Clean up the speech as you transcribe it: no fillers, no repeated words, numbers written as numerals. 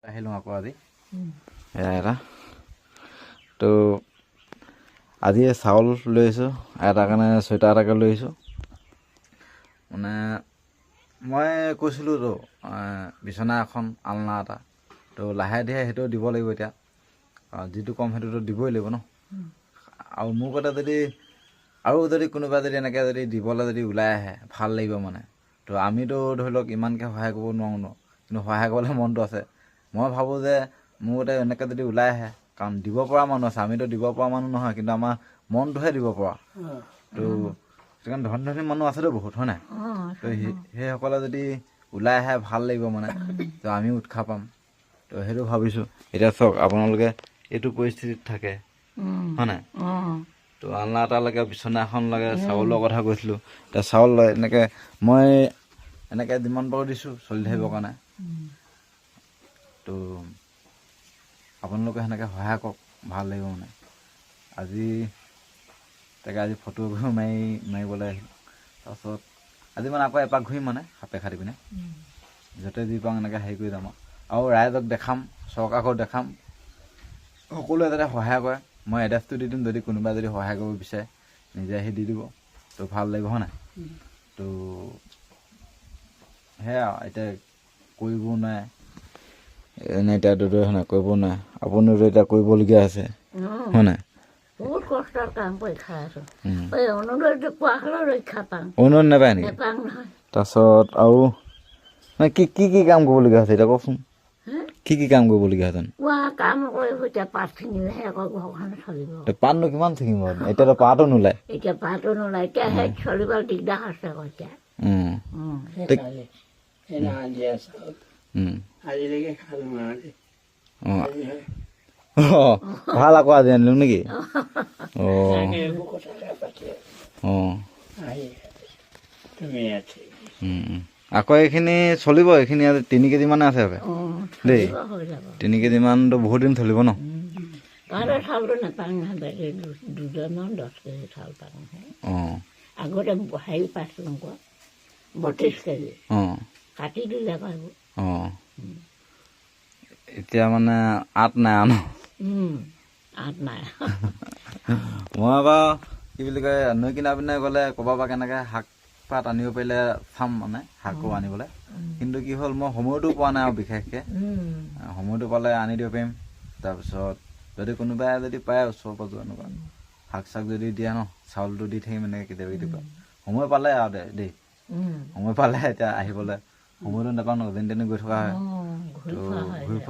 আহিলোঁ আকৌ আজি এৰা তো আজি চাউল লৈ আহিছোঁ এটাৰ কাৰণে ছয়টা এটাকে লৈ আহিছোঁ মানে মই কৈছিলোঁ তো বিচনা এখন আলনা এটা তো লাহে ধীৰে সেইটো দিব লাগিব এতিয়া যিটো কম সেইটোতো দিবই লাগিব ন আৰু মোৰ কথা যদি কোনোবা যদি এনেকৈ যদি দিবলৈ যদি ওলাই আহে ভাল লাগিব মানে তো আমিতো ধৰি লওক ইমানকৈ সহায় কৰিব নোৱাৰোঁ ন কিন্তু সহায় কৰিবলৈ মনটো আছে মই ভাবোঁ যে মোৰ মতে এনেকৈ যদি ওলাই আহে কাৰণ দিব পৰা মানুহ আছে আমিতো দিব পৰা মানুহ নহয় কিন্তু আমাৰ মনটোহে দিব পৰা তো সেইকাৰণে ধনী ধনী মানুহ আছেতো বহুত হয় নাই তো সেইসকলে যদি ওলাই আহে ভাল লাগিব মানে তো আমি উৎসাহ পাম তো সেইটো ভাবিছোঁ এতিয়া চাওক আপোনালোকে এইটো পৰিস্থিতিত থাকে হয় নাই তো আলনা এটা লাগে বিচনা এখন লাগে চাউলৰ কথা কৈছিলোঁ এতিয়া চাউল এনেকৈ মই এনেকৈ যিমান পাৰোঁ দিছোঁ চলি থাকিবৰ কাৰণে তো আপোনালোকে সেনেকৈ সহায় কৰক ভাল লাগিব মানে আজি ফটো মাৰিবলৈ আহিলোঁ তাৰপাছত আজি মানে আকৌ এপাক ঘূৰিম মানে সাপে খাটি পিনে য'তে যি পাওঁ এনেকৈ হেৰি কৰি যাম আৰু ৰাইজক দেখাম চৰকাৰকো দেখাম সকলোৱে যাতে সহায় কৰে মই এড্ৰেছটো দি দিম যদি কোনোবাই যদি সহায় কৰিব বিচাৰে নিজে আহি দি দিব তো ভাল লাগিব হয় নাই তো সেয়া এতিয়া কৰিব নোৱাৰে এনে এতিয়া দুদৰ্শনে কৰিব নোৱাৰে আপুনিতো এতিয়া কৰিবলগীয়া আছে হয় নাই বহুত কষ্টৰ কাম কৰি খাই আছোঁ অনুৰোধ পোৱা হ'লেও ৰক্ষা পাওঁ অনুৰোধ নাপায় নেকি নেপাওঁ নহয় তাৰপাছত আৰু কি কাম কৰিবলগীয়া হৈছে এতিয়া কওকচোন কি কাম কৰিবলগীয়া হৈছে পোৱা কাম কৰিব এতিয়া পাত ছিঙিলেহে আকৌ ঘৰখন চলিব পাতনো কিমান ছিঙিব এতিয়াতো পাতো নোলায় এতিয়া পাতো নোলায় এতিয়া সেই চলিব দিগদাৰ হৈছে আকৌ এতিয়া ভাল আকৌ আজি আনিলো নেকি আকৌ এইখিনি চলিব এইখিনি 3 কেজি মানে আছে দেই 3 কেজি মানতো বহুত দিন চলিব ন চাউলটো নাপাওঁ নহয় দুজনৰ 10 কেজি চাউল পাওঁ আগতে হেৰি পাইছিলোঁ আকৌ 32 কেজি কাটি দিলে আকৌ এইবোৰ এতিয়া মানে 8 নাই ন 8 নাই মই বাৰু কি বুলি কয় নৈ কিনাৰ পিনে গ'লে ক'ৰবাৰ পৰা কেনেকৈ শাক পাত আনিব পাৰিলে চাম মানে শাকো আনিবলৈ কিন্তু কি হ'ল মই সময়টো পোৱা নাই আৰু বিশেষকৈ সময়টো পালে আনি দিব পাৰিম তাৰপিছত যদি কোনোবাই যদি পায় ওচৰ পাজৰ এনেকুৱা শাক চাক যদি দিয়ে ন চাউলটো দি থাকিম এনেকৈ কেতিয়াবা সময় পালে আৰু দেই সময় পালে এতিয়া আহিবলৈ সময়টো নাপাওঁ ন যেনি তেনি গৈ থকা হয় তো ঘূৰি